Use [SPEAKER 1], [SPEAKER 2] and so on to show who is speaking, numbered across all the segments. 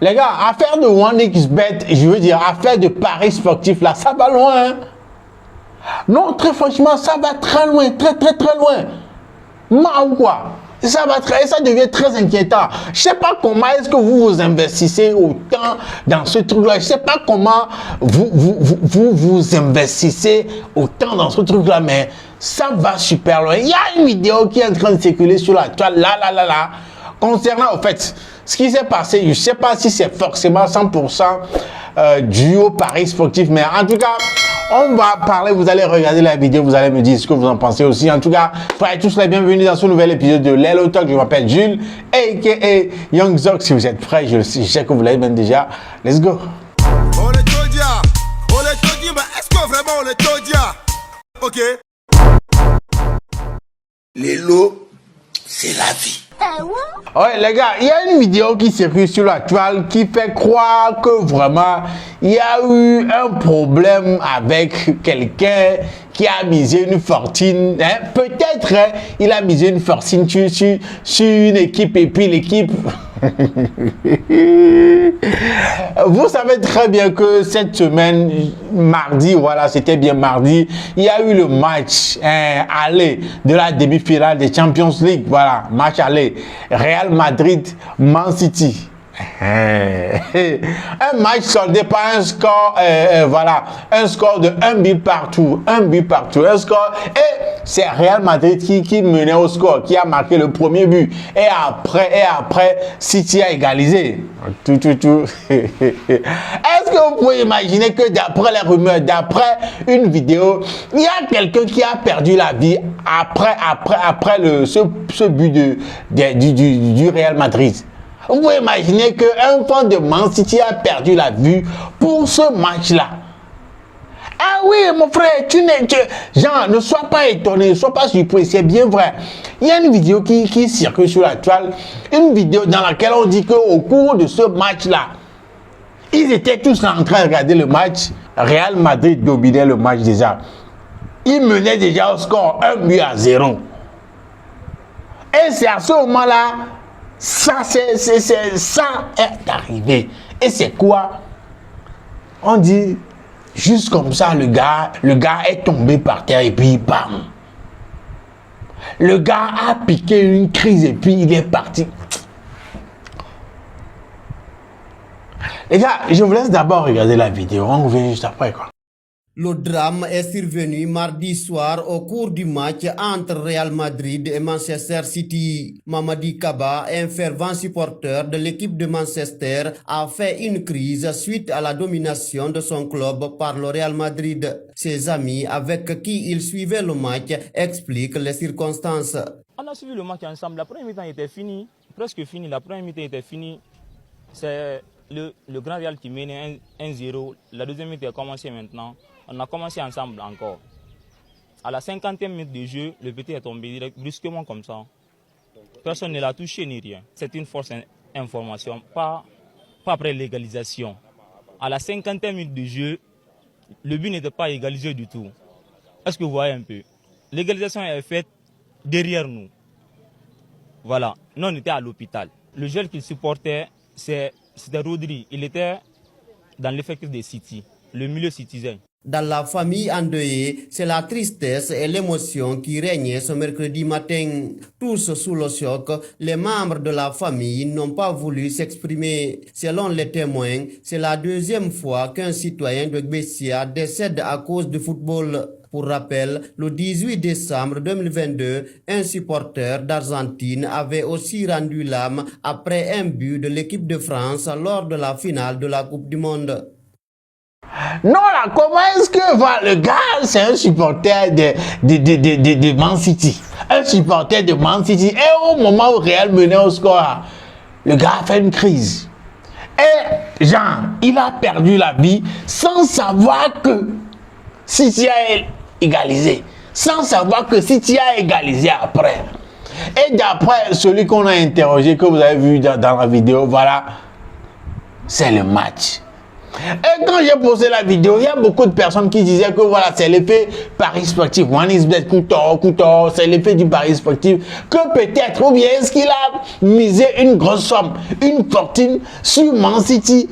[SPEAKER 1] Les gars, affaire de 1xBet, je veux dire, affaire de paris sportif, là, ça va loin. Hein? Non, très franchement, ça va très loin, très loin. Ou quoi? Ça devient très inquiétant. Je sais pas comment est-ce que vous vous investissez autant dans ce truc-là. Je sais pas comment vous investissez autant dans ce truc-là, mais ça va super loin. Il y a une vidéo qui est en train de circuler sur la toile, là, concernant, au fait, ce qui s'est passé. Je sais pas si c'est forcément 100% dû au paris sportif, mais en tout cas, on va parler, vous allez regarder la vidéo, vous allez me dire ce que vous en pensez aussi. En tout cas, soyez tous les bienvenus dans ce nouvel épisode de Lelo Talk. Je m'appelle Jules, a.k.a. Young Zok. Si vous êtes prêts, je sais que vous l'avez même déjà. Let's go.
[SPEAKER 2] On est Todia, mais est-ce que vraiment on est Todia? Ok.
[SPEAKER 3] Lelo, c'est la vie.
[SPEAKER 1] Ouais les gars, il y a une vidéo qui circule sur la toile qui fait croire que vraiment il y a eu un problème avec quelqu'un qui a misé une fortune. Hein? Peut-être hein, il a misé une fortune sur une équipe et puis l'équipe... Vous savez très bien que cette semaine, mardi, voilà, c'était bien mardi, il y a eu le match aller de la demi-finale des Champions League. Voilà, match aller. Real Madrid, Man City. Un match soldé par un score, voilà, un score de 1 but partout, un score, et c'est Real Madrid qui menait au score, qui a marqué le premier but, et après, City a égalisé. Est-ce que vous pouvez imaginer que d'après les rumeurs, d'après une vidéo, il y a quelqu'un qui a perdu la vie après ce but du Real Madrid? Vous pouvez imaginer qu'un fan de Man City a perdu la vue pour ce match-là. Ah oui, mon frère, genre, ne sois pas étonné, ne sois pas surpris, c'est bien vrai. Il y a une vidéo qui circule sur la toile, une vidéo dans laquelle on dit qu'au cours de ce match-là, ils étaient tous en train de regarder le match. Real Madrid dominait le match déjà. Ils menaient déjà au score 1-0. Et c'est à ce moment-là, ça est arrivé. Et c'est quoi? On dit, juste comme ça, le gars est tombé par terre et puis bam. Le gars a piqué une crise et puis il est parti. Les gars, je vous laisse d'abord regarder la vidéo. On revient juste après quoi.
[SPEAKER 4] Le drame est survenu mardi soir au cours du match entre Real Madrid et Manchester City. Mamadi Kaba, un fervent supporter de l'équipe de Manchester, a fait une crise suite à la domination de son club par le Real Madrid. Ses amis avec qui il suivait le match expliquent les circonstances.
[SPEAKER 5] On a suivi le match ensemble. La première mi-temps était finie, presque finie. La première mi-temps était finie. C'est le Grand Real qui menait 1-0. La deuxième mi-temps a commencé maintenant. On a commencé ensemble encore. À la 50e minute de jeu, le petit est tombé direct, brusquement comme ça. Personne ne l'a touché ni rien. C'est une fausse information, pas après l'égalisation. À la 50e minute de jeu, le but n'était pas égalisé du tout. Est-ce que vous voyez un peu? L'égalisation est faite derrière nous. Voilà, nous on était à l'hôpital. Le jeune qu'il supportait, c'était Rodri. Il était dans l'effectif de City, le milieu citizen.
[SPEAKER 4] Dans la famille endeuillée, c'est la tristesse et l'émotion qui régnaient ce mercredi matin. Tous sous le choc, les membres de la famille n'ont pas voulu s'exprimer. Selon les témoins, c'est la deuxième fois qu'un citoyen de Gbessia décède à cause du football. Pour rappel, le 18 décembre 2022, un supporter d'Argentine avait aussi rendu l'âme après un but de l'équipe de France lors de la finale de la Coupe du Monde.
[SPEAKER 1] Non là, comment est-ce que le gars, c'est un supporter de Man City. Un supporter de Man City. Et au moment où Real menait au score, le gars a fait une crise. Et genre, il a perdu la vie sans savoir que City a égalisé. Sans savoir que City a égalisé après. Et d'après celui qu'on a interrogé, que vous avez vu dans la vidéo, voilà, c'est le match. Et quand j'ai posé la vidéo, il y a beaucoup de personnes qui disaient que voilà, c'est l'effet Paris sportif. One is bet, couteau, c'est l'effet du Paris sportif. Que peut-être, ou bien est-ce qu'il a misé une grosse somme, une fortune sur Man City,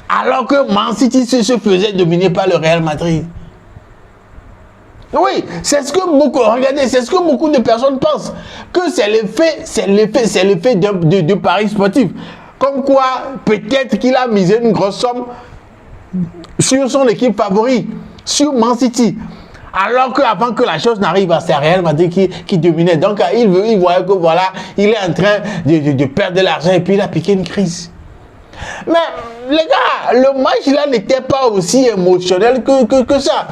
[SPEAKER 1] alors que Man City se faisait dominer par le Real Madrid. Oui, c'est ce que beaucoup, regardez, c'est ce que beaucoup de personnes pensent, que c'est l'effet de Paris sportif. Comme quoi, peut-être qu'il a misé une grosse somme sur son équipe favorite, sur Man City. Alors qu'avant que la chose n'arrive, c'est Real Madrid qui dominait. Donc, il voyait que voilà, il est en train de perdre de l'argent et puis il a piqué une crise. Mais les gars, le match là n'était pas aussi émotionnel que ça.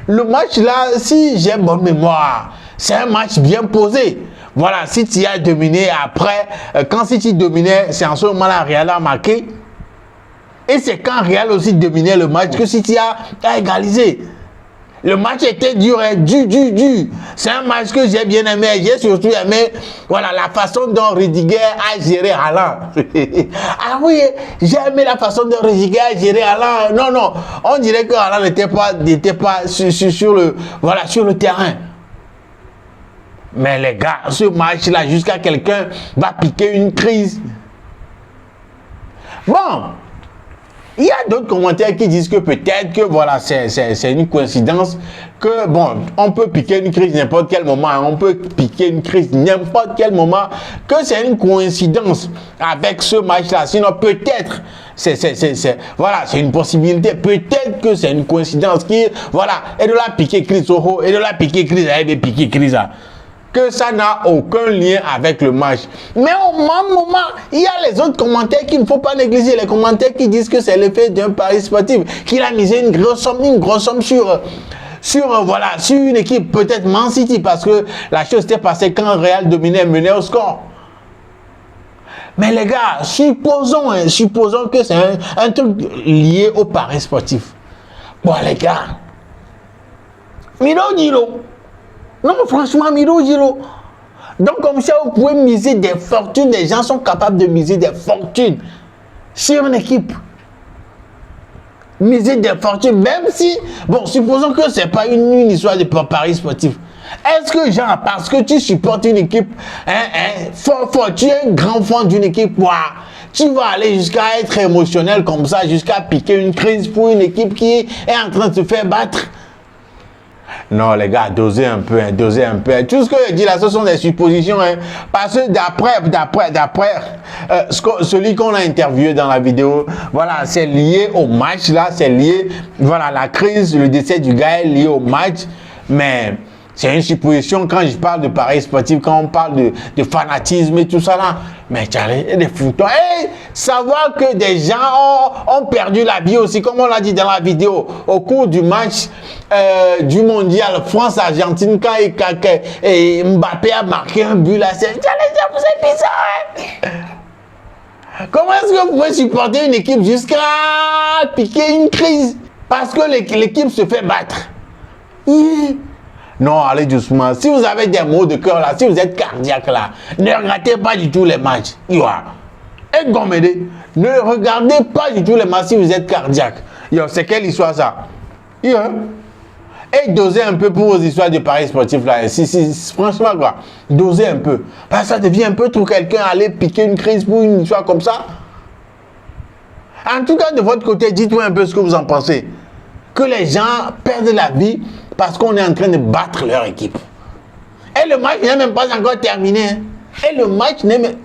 [SPEAKER 1] Le match là, si j'ai bonne mémoire, c'est un match bien posé. Voilà, City a dominé après. Quand City dominait, c'est en ce moment-là Real a marqué. Et c'est quand Real aussi dominait le match que City a égalisé. Le match était dur, dur. C'est un match que j'ai bien aimé. J'ai surtout aimé voilà, la façon dont Rudiger a géré Haaland. Ah oui, j'ai aimé la façon dont Rudiger a géré Haaland. Non, on dirait que Haaland n'était pas sur le terrain. Mais les gars, ce match-là, jusqu'à quelqu'un va piquer une crise. Bon. Il y a d'autres commentaires qui disent que peut-être que voilà, c'est une coïncidence que bon, on peut piquer une crise n'importe quel moment, hein, on peut piquer une crise n'importe quel moment, que c'est une coïncidence avec ce match-là. Sinon peut-être, voilà, c'est une possibilité. Peut-être que c'est une coïncidence qui, voilà, et de la piquer crise au haut, et de la piquer crise, elle va piquer crise là. Que ça n'a aucun lien avec le match. Mais au même moment, il y a les autres commentaires qu'il ne faut pas négliger. Les commentaires qui disent que c'est l'effet d'un pari sportif, qu'il a misé une grosse somme sur une équipe, peut-être Man City, parce que la chose s'est passée quand Real dominait, menait au score. Mais les gars, supposons que c'est un truc lié au pari sportif. Bon les gars, Milo Dilo. Non, franchement, Miro Giro. Donc, comme ça, vous pouvez miser des fortunes. Les gens sont capables de miser des fortunes sur une équipe. Miser des fortunes, même si, bon, supposons que ce n'est pas une histoire de pari sportif. Est-ce que, genre, parce que tu supportes une équipe, fort, tu es un grand fan d'une équipe, tu vas aller jusqu'à être émotionnel comme ça, jusqu'à piquer une crise pour une équipe qui est en train de se faire battre? Non, les gars, dosez un peu. Tout ce que je dis là, ce sont des suppositions. Parce que d'après celui qu'on a interviewé dans la vidéo, voilà, c'est lié au match là, c'est lié, voilà, la crise, le décès du gars est lié au match. Mais c'est une supposition quand je parle de paris sportif, quand on parle de fanatisme et tout ça là. Mais et des foutons. Et savoir que des gens ont perdu la vie aussi, comme on l'a dit dans la vidéo, au cours du match du mondial France-Argentine, quand Mbappé a marqué un but là, c'est bizarre. Comment est-ce que vous pouvez supporter une équipe jusqu'à piquer une crise parce que l'équipe se fait battre? Non, allez doucement. Si vous avez des maux de cœur là, si vous êtes cardiaque là, ne regardez pas du tout les matchs. Et Gomédé, ne regardez pas du tout les matchs si vous êtes cardiaque. C'est quelle histoire ça? Et dosez un peu pour vos histoires de paris sportifs là. Franchement quoi, dosez un peu. Parce que ça devient un peu trop quelqu'un aller piquer une crise pour une histoire comme ça. En tout cas, de votre côté, dites-moi un peu ce que vous en pensez. Que les gens perdent la vie parce qu'on est en train de battre leur équipe. Et le match n'est même pas encore terminé. Et le match n'est même...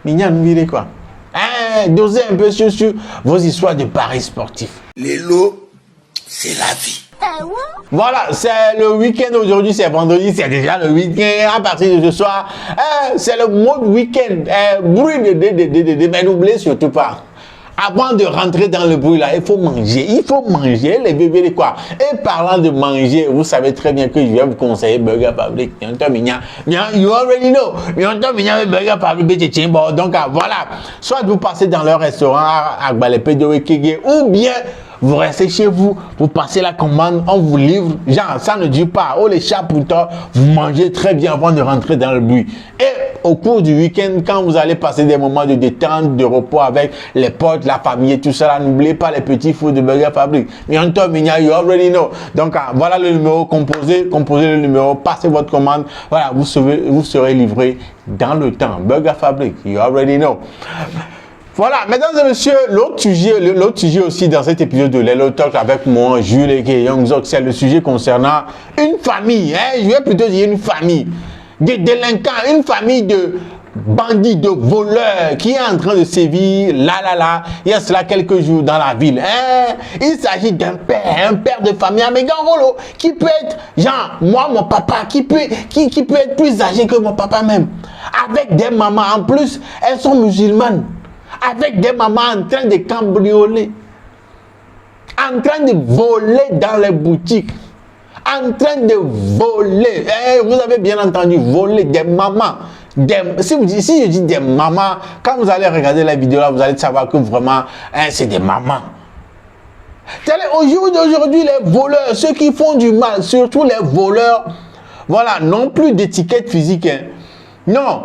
[SPEAKER 1] Mignon, virez quoi. Dosez un peu sur vos histoires de paris sportifs.
[SPEAKER 3] Les lots, c'est la vie.
[SPEAKER 1] Voilà, c'est le week-end aujourd'hui, c'est vendredi, c'est déjà le week-end. À partir de ce soir, c'est le mode week-end. Bruit mais n'oubliez surtout pas. Avant de rentrer dans le bruit là, il faut manger les bébés de quoi. Et parlant de manger, vous savez très bien que je vais vous conseiller Burger Public. You already know. Burger Public. Donc voilà, soit vous passez dans leur restaurant à Agbalépé de Wekege, ou bien vous restez chez vous, vous passez la commande, on vous livre, genre ça ne dure pas. Oh les chats pourtant, vous mangez très bien avant de rentrer dans le bruit. Et au cours du week-end, quand vous allez passer des moments de détente, de repos avec les potes, la famille et tout ça, n'oubliez pas les petits fours de Burger Fabric. Mianto, Minya, you already know. Donc voilà le numéro, composez le numéro, passez votre commande, voilà, vous serez livré dans le temps. Burger Fabric, you already know. Voilà, mesdames et messieurs, l'autre sujet aussi dans cet épisode de Lelo Talk avec moi, Jules et Youngzok, c'est le sujet concernant une famille, hein, je vais plutôt dire une famille de délinquants, une famille de bandits, de voleurs qui est en train de sévir là, il y a cela quelques jours dans la ville. Hein? Il s'agit d'un père, un père de famille, un méga rolo, qui peut être, genre, moi, mon papa, qui peut être plus âgé que mon papa même, avec des mamans, en plus, elles sont musulmanes, avec des mamans en train de cambrioler, en train de voler dans les boutiques, en train de voler. Vous avez bien entendu, voler des mamans. Si je dis des mamans, quand vous allez regarder la vidéo là, vous allez savoir que vraiment, c'est des mamans. Au jour d'aujourd'hui, les voleurs, ceux qui font du mal, surtout les voleurs, voilà, n'ont plus d'étiquette physique. Hein. Non.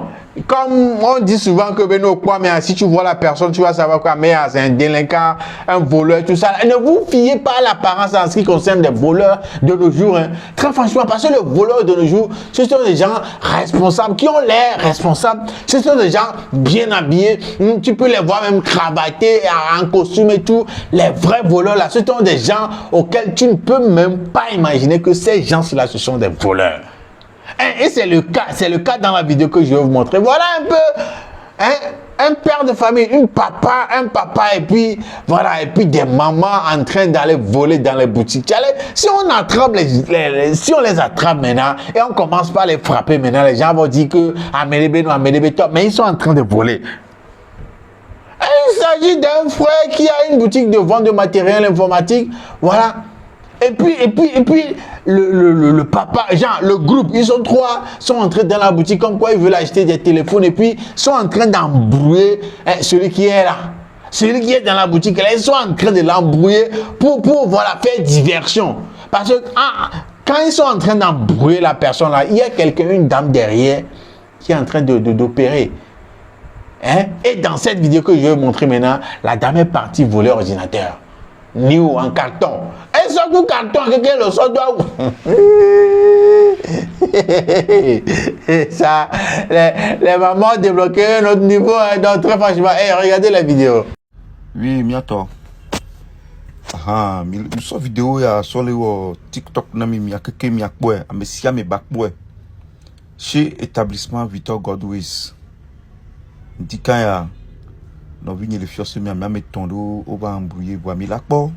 [SPEAKER 1] Comme on dit souvent que Beno quoi, mais si tu vois la personne, tu vas savoir quoi, mais c'est un délinquant, un voleur, tout ça. Et ne vous fiez pas à l'apparence en ce qui concerne les voleurs de nos jours. Hein. Très franchement, parce que les voleurs de nos jours, ce sont des gens responsables, qui ont l'air responsables. Ce sont des gens bien habillés. Tu peux les voir même cravatés, en costume et tout. Les vrais voleurs là, ce sont des gens auxquels tu ne peux même pas imaginer que ces gens-là, ce sont des voleurs. Et c'est le cas dans la vidéo que je vais vous montrer. Voilà un peu un père de famille, un papa et puis voilà, et puis des mamans en train d'aller voler dans les boutiques. Si on attrape si on les attrape maintenant et on commence par les frapper maintenant, les gens vont dire que mais ils sont en train de voler. Et il s'agit d'un frère qui a une boutique de vente de matériel informatique, voilà. Et puis le papa, genre le groupe, ils sont trois, sont entrés dans la boutique comme quoi ils veulent acheter des téléphones et puis sont en train d'embrouiller celui qui est là. Celui qui est dans la boutique, là, ils sont en train de l'embrouiller pour voilà, faire diversion. Parce que quand ils sont en train d'embrouiller la personne là, il y a quelqu'un, une dame derrière qui est en train d'opérer. Hein? Et dans cette vidéo que je vais vous montrer maintenant, la dame est partie voler l'ordinateur. New en carton. Et surtout carton, quelqu'un le sort doit. Ça, les mamans débloquent un autre niveau. Donc très franchement, regardez la vidéo.
[SPEAKER 6] Oui, miato. Nous sommes vidéo sur le TikTok, nami keke miakboe, amesia me bakboe. Chez établissement Victor Godwis. Dikaya. Donc, vignes les fios mi a mis tondo au bas embrouillé bois mi l'accord.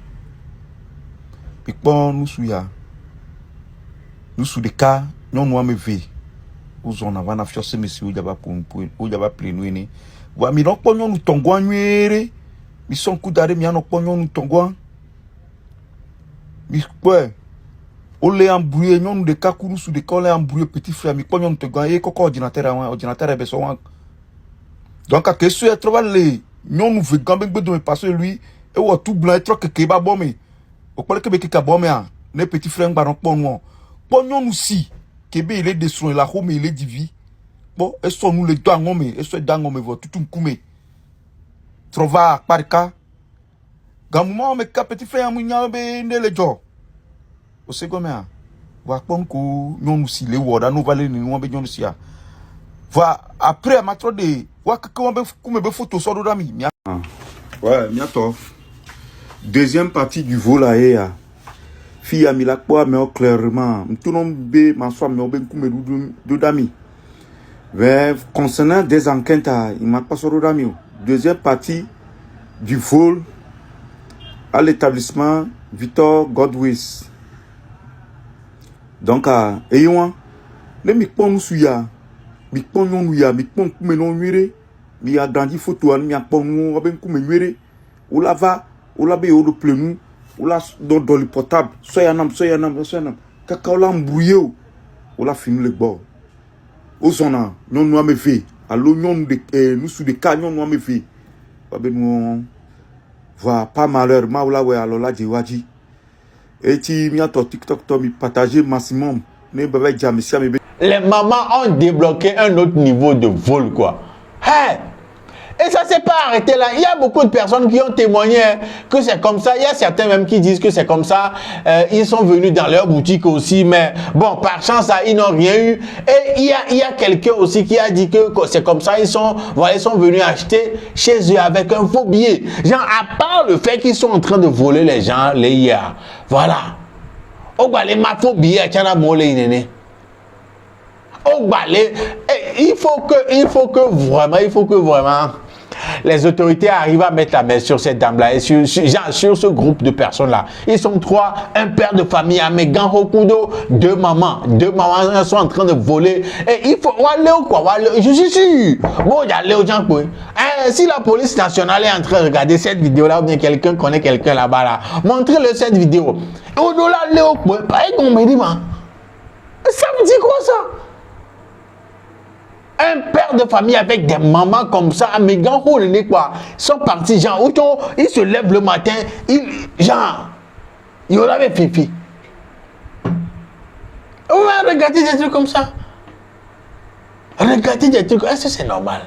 [SPEAKER 6] Puis bon nous sous des cas non nous me ve. Nous on avant na fios monsieur ou yaba plein ni. Bois mi donc pognon nous tongo nuere. Mi son coup d'arrêt mi an pognon nous tongo. Mi quoi? On les embrouillé non de cas nous sous des cas les embrouillé petit frère mi pognon nous tongo et coco ordinateur est besoin. Donc à que ce trouve les non nous veut gambe de parce que lui et ou tout blanc trop que ba bomé au parle que be ka bomé a ne petit frère baron pon nous si que be il est détruit la home il est divi bon et sont nous les doigts ngomé et soit dans ngomé tout kumé trova parka gamuma me ka petit frère munya be ne le jo au secomé a wa ponko non nous si les woda nous valer ni nous be non si a va après ma trop de wa que photo sur d'ami. Ouais, miato. Deuxième partie du vol là fille a mis la quoi mais clairement tout non be ma soeur mais ben kume d'ami. Mais concernant des enquêtes il m'a pas sur d'ami. Deuxième partie du vol à l'établissement Victor Godwis. Donc ayons les mi pon nous suya mi pon nous ya mi pon kume non nuire mi a grandi photo mi a pon nous ben kume nuire ou la va ou la be au plenu ou la dans le portable soyanam kaka ou la embrouillé ou la film le bord au sona non nous me fait allo non de nous sous des canyons nous me fait ba ben nous Voilà, pas malheur. Maoula, ouais, alors là, Djiwadji. Et tu m'y as ton TikTok, tu m'y partagé maximum.
[SPEAKER 1] Les mamans ont débloqué un autre niveau de vol, quoi. Hey! Et ça s'est pas arrêté là. Il y a beaucoup de personnes qui ont témoigné que c'est comme ça. Il y a certains même qui disent que c'est comme ça. Ils sont venus dans leur boutique aussi. Mais bon, par chance, là, ils n'ont rien eu. Et il y a quelqu'un aussi qui a dit que c'est comme ça. Ils sont venus acheter chez eux avec un faux billet. Genre, à part le fait qu'ils sont en train de voler les gens, les IA. Voilà. Oh, bah, les ma faux billets, tiens, oh, bah, il faut que vraiment les autorités arrivent à mettre la main sur cette dame-là et sur ce groupe de personnes-là. Ils sont trois, un père de famille, un mégan Hokudo, deux mamans sont en train de voler. Et il faut aller quoi, je suis sûr. Bon, il y a les gens quoi. Si la police nationale est en train de regarder cette vidéo-là, ou bien quelqu'un connaît quelqu'un là-bas, là, montrez-le cette vidéo. Au-delà, Léo, pareil qu'on me dit, ça me dit quoi ça? Un père de famille avec des mamans comme ça, mes gars, quoi, sont partis, genre, ils se lèvent le matin, il y en avait pipi. Regardez des trucs comme ça. Regardez des trucs, est-ce que c'est normal?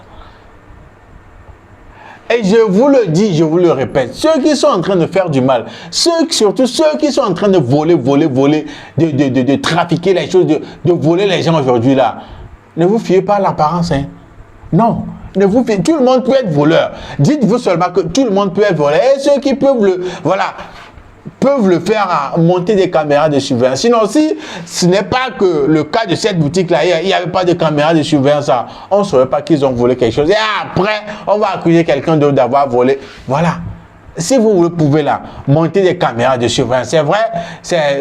[SPEAKER 1] Et je vous le dis, je vous le répète, ceux qui sont en train de faire du mal, surtout ceux qui sont en train de voler, de trafiquer les choses, de voler les gens aujourd'hui là, ne vous fiez pas à l'apparence, hein. Non, ne vous fiez. Tout le monde peut être voleur. Dites-vous seulement que tout le monde peut être voleur. Et ceux qui peuvent le faire à monter des caméras de surveillance. Sinon, si ce n'est pas que le cas de cette boutique-là, il n'y avait pas de caméras de surveillance, on ne saurait pas qu'ils ont volé quelque chose. Et après, on va accuser quelqu'un d'autre d'avoir volé. Voilà. Si vous le pouvez là, monter des caméras de surveillance, c'est vrai,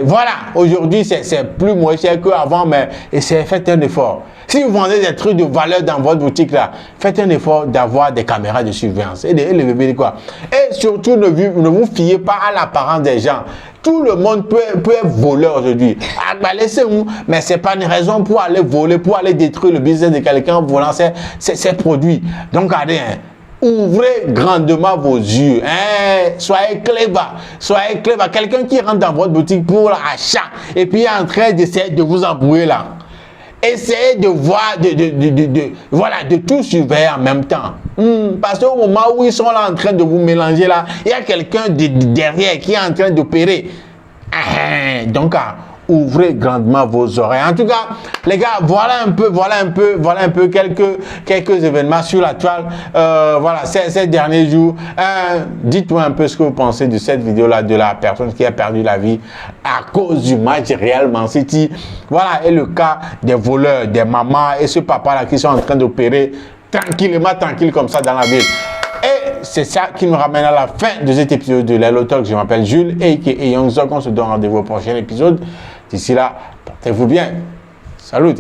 [SPEAKER 1] voilà, aujourd'hui c'est plus moins cher qu'avant, mais faites un effort. Si vous vendez des trucs de valeur dans votre boutique là, faites un effort d'avoir des caméras de surveillance. Et les bébés quoi. Et surtout, ne vous fiez pas à l'apparence des gens. Tout le monde peut être voleur aujourd'hui. Ah, bah, laissez-vous, mais c'est pas une raison pour aller voler, pour aller détruire le business de quelqu'un en volant ses produits. Donc, regardez, hein. Ouvrez grandement vos yeux. Hein? Soyez clever. Quelqu'un qui rentre dans votre boutique pour l'achat et puis est en train d'essayer de vous embrouiller là. Essayez de voir, de tout surveiller en même temps. Parce qu'au moment où ils sont là en train de vous mélanger là, il y a quelqu'un derrière qui est en train d'opérer. Donc, ouvrez grandement vos oreilles. En tout cas, les gars, voilà un peu quelques événements sur la toile. Voilà, ces derniers jours. Dites-moi un peu ce que vous pensez de cette vidéo-là, de la personne qui a perdu la vie à cause du match Real Man City. Voilà, et le cas des voleurs, des mamans et ce papa-là qui sont en train d'opérer tranquille comme ça dans la ville. Et c'est ça qui nous ramène à la fin de cet épisode de Lelo Talk. Je m'appelle Jules et Young Zog. On se donne rendez-vous au prochain épisode. D'ici là, portez-vous bien. Salut.